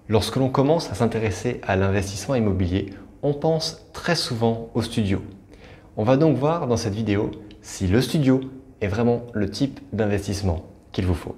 Lorsque l'on commence à s'intéresser à l'investissement immobilier, on pense très souvent au studio. On va donc voir dans cette vidéo si le studio est vraiment le type d'investissement qu'il vous faut.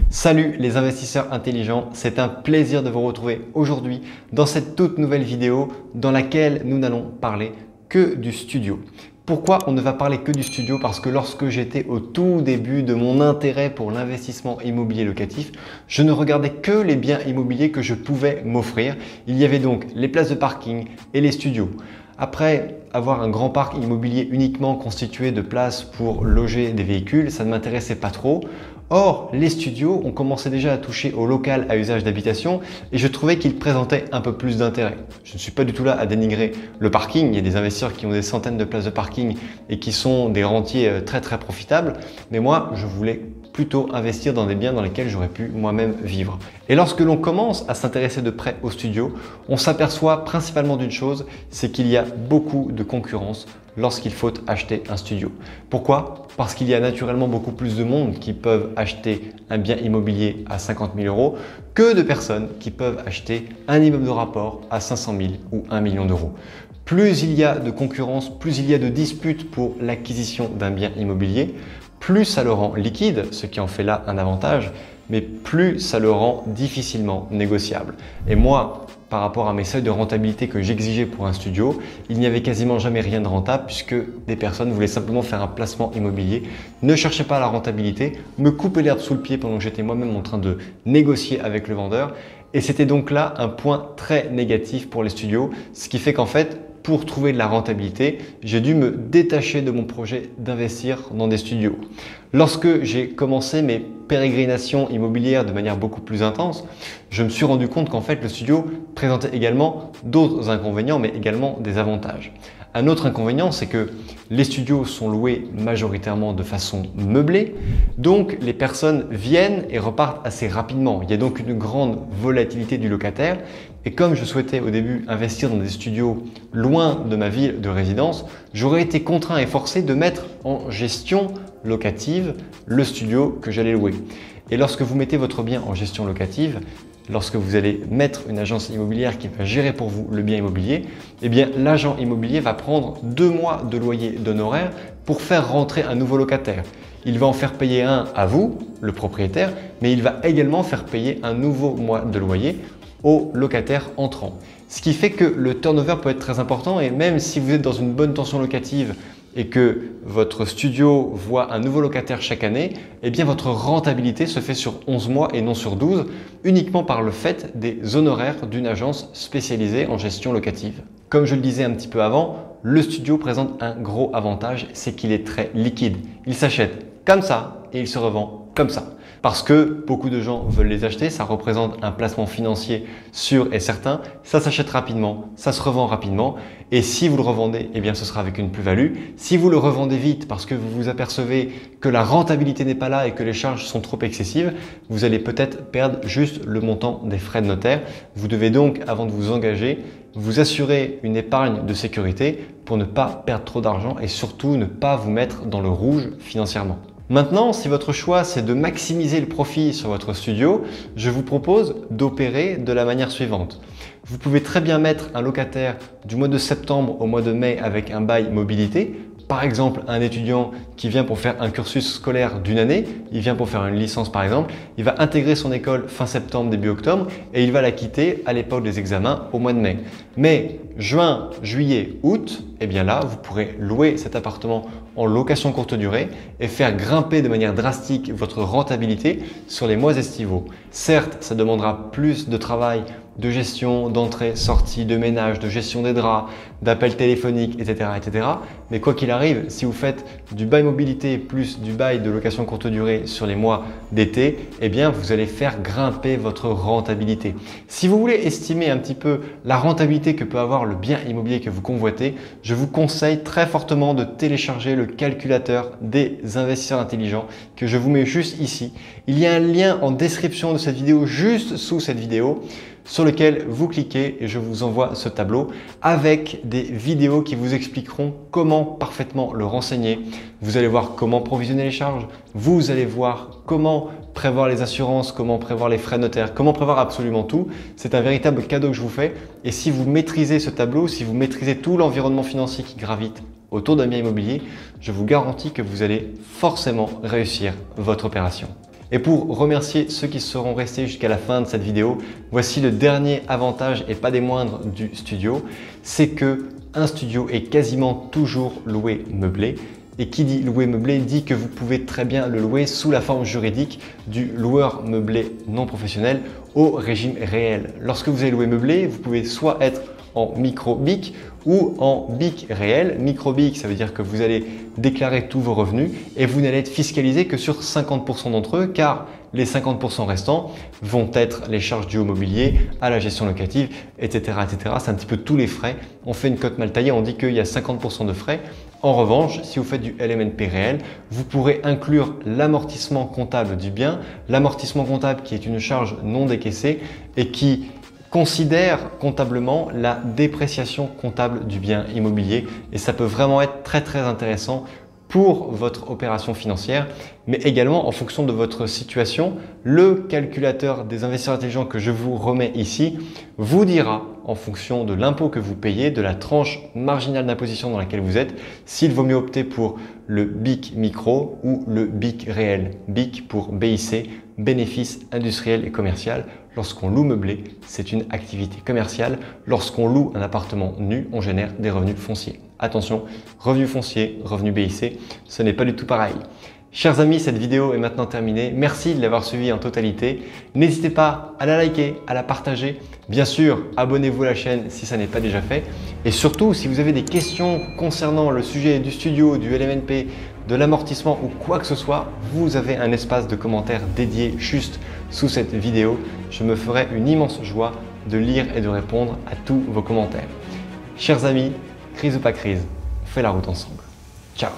Salut les investisseurs intelligents, c'est un plaisir de vous retrouver aujourd'hui dans cette toute nouvelle vidéo dans laquelle nous n'allons parler que du studio. Pourquoi on ne va parler que du studio? Parce que lorsque j'étais au tout début de mon intérêt pour l'investissement immobilier locatif, je ne regardais que les biens immobiliers que je pouvais m'offrir. Il y avait donc les places de parking et les studios. Après avoir un grand parc immobilier uniquement constitué de places pour loger des véhicules, ça ne m'intéressait pas trop. Or, les studios ont commencé déjà à toucher au local à usage d'habitation et je trouvais qu'ils présentaient un peu plus d'intérêt. Je ne suis pas du tout là à dénigrer le parking. Il y a des investisseurs qui ont des centaines de places de parking et qui sont des rentiers très profitables. Mais moi, je voulais plutôt investir dans des biens dans lesquels j'aurais pu moi-même vivre. Et lorsque l'on commence à s'intéresser de près aux studios, on s'aperçoit principalement d'une chose, c'est qu'il y a beaucoup de concurrence lorsqu'il faut acheter un studio. Pourquoi? Parce qu'il y a naturellement beaucoup plus de monde qui peuvent acheter un bien immobilier à 50 000 euros que de personnes qui peuvent acheter un immeuble de rapport à 500 000 ou 1 million d'euros. Plus il y a de concurrence, plus il y a de disputes pour l'acquisition d'un bien immobilier, plus ça le rend liquide, ce qui en fait là un avantage, mais plus ça le rend difficilement négociable. Et moi, par rapport à mes seuils de rentabilité que j'exigeais pour un studio, il n'y avait quasiment jamais rien de rentable puisque des personnes voulaient simplement faire un placement immobilier, ne cherchaient pas la rentabilité, me coupaient l'herbe sous le pied pendant que j'étais moi-même en train de négocier avec le vendeur. Et c'était donc là un point très négatif pour les studios, ce qui fait qu'en fait, pour trouver de la rentabilité, j'ai dû me détacher de mon projet d'investir dans des studios. Lorsque j'ai commencé mes pérégrinations immobilières de manière beaucoup plus intense, je me suis rendu compte qu'en fait le studio présentait également d'autres inconvénients mais également des avantages. Un autre inconvénient, c'est que les studios sont loués majoritairement de façon meublée, donc les personnes viennent et repartent assez rapidement. Il y a donc une grande volatilité du locataire et comme je souhaitais au début investir dans des studios loin de ma ville de résidence, j'aurais été contraint et forcé de mettre en gestion locative le studio que j'allais louer. Et lorsque vous mettez votre bien en gestion locative, lorsque vous allez mettre une agence immobilière qui va gérer pour vous le bien immobilier, eh bien l'agent immobilier va prendre 2 mois de loyer d'honoraires pour faire rentrer un nouveau locataire. Il va en faire payer un à vous, le propriétaire, mais il va également faire payer un nouveau mois de loyer au locataire entrant. Ce qui fait que le turnover peut être très important et même si vous êtes dans une bonne tension locative et que votre studio voit un nouveau locataire chaque année, eh bien votre rentabilité se fait sur 11 mois et non sur 12, uniquement par le fait des honoraires d'une agence spécialisée en gestion locative. Comme je le disais un petit peu avant, le studio présente un gros avantage, c'est qu'il est très liquide. Il s'achète comme ça et il se revend comme ça. Parce que beaucoup de gens veulent les acheter, ça représente un placement financier sûr et certain, ça s'achète rapidement, ça se revend rapidement et si vous le revendez, eh bien ce sera avec une plus-value. Si vous le revendez vite parce que vous vous apercevez que la rentabilité n'est pas là et que les charges sont trop excessives, vous allez peut-être perdre juste le montant des frais de notaire. Vous devez donc, avant de vous engager, vous assurer une épargne de sécurité pour ne pas perdre trop d'argent et surtout ne pas vous mettre dans le rouge financièrement. Maintenant, si votre choix c'est de maximiser le profit sur votre studio, je vous propose d'opérer de la manière suivante. Vous pouvez très bien mettre un locataire du mois de septembre au mois de mai avec un bail mobilité. Par exemple, un étudiant qui vient pour faire un cursus scolaire d'une année, il vient pour faire une licence par exemple, il va intégrer son école fin septembre, début octobre et il va la quitter à l'époque des examens au mois de mai. Mais juin, juillet, août, eh bien là, vous pourrez louer cet appartement en location courte durée et faire grimper de manière drastique votre rentabilité sur les mois estivaux. Certes, ça demandera plus de travail, de gestion, d'entrée, sortie, de ménage, de gestion des draps, d'appels téléphoniques, etc., etc. Mais quoi qu'il arrive, si vous faites du bail mobilité plus du bail de location courte durée sur les mois d'été, eh bien vous allez faire grimper votre rentabilité. Si vous voulez estimer un petit peu la rentabilité que peut avoir le bien immobilier que vous convoitez, je vous conseille très fortement de télécharger le calculateur des investisseurs intelligents que je vous mets juste ici. Il y a un lien en description de cette vidéo, juste sous cette vidéo. sur lequel vous cliquez et je vous envoie ce tableau avec des vidéos qui vous expliqueront comment parfaitement le renseigner. Vous allez voir comment provisionner les charges, vous allez voir comment prévoir les assurances, comment prévoir les frais notaires, comment prévoir absolument tout. C'est un véritable cadeau que je vous fais et si vous maîtrisez ce tableau, si vous maîtrisez tout l'environnement financier qui gravite autour d'un bien immobilier, je vous garantis que vous allez forcément réussir votre opération. Et pour remercier ceux qui seront restés jusqu'à la fin de cette vidéo, voici le dernier avantage et pas des moindres du studio, c'est que un studio est quasiment toujours loué meublé. Et qui dit louer meublé dit que vous pouvez très bien le louer sous la forme juridique du loueur meublé non professionnel au régime réel. Lorsque vous allez louer meublé, vous pouvez soit être en micro-BIC ou en BIC réel. Micro-BIC, ça veut dire que vous allez déclarer tous vos revenus et vous n'allez être fiscalisé que sur 50% d'entre eux car les 50% restants vont être les charges dues au mobilier, à la gestion locative, etc. etc. C'est un petit peu tous les frais. On fait une cote mal taillée, on dit qu'il y a 50% de frais. En revanche, si vous faites du LMNP réel, vous pourrez inclure l'amortissement comptable du bien, l'amortissement comptable qui est une charge non décaissée et qui considère comptablement la dépréciation comptable du bien immobilier et ça peut vraiment être très intéressant pour votre opération financière, mais également en fonction de votre situation. Le calculateur des investisseurs intelligents que je vous remets ici vous dira en fonction de l'impôt que vous payez, de la tranche marginale d'imposition dans laquelle vous êtes, s'il vaut mieux opter pour le BIC micro ou le BIC réel. BIC pour BIC, bénéfice industriel et commercial. Lorsqu'on loue meublé, c'est une activité commerciale. Lorsqu'on loue un appartement nu, on génère des revenus fonciers. Attention, revenus fonciers, revenus BIC, ce n'est pas du tout pareil. Chers amis, cette vidéo est maintenant terminée. Merci de l'avoir suivie en totalité. N'hésitez pas à la liker, à la partager. Bien sûr, abonnez-vous à la chaîne si ça n'est pas déjà fait. Et surtout, si vous avez des questions concernant le sujet du studio, du LMNP, de l'amortissement ou quoi que ce soit, vous avez un espace de commentaires dédié juste sous cette vidéo. Je me ferai une immense joie de lire et de répondre à tous vos commentaires. Chers amis, crise ou pas crise, on fait la route ensemble. Ciao!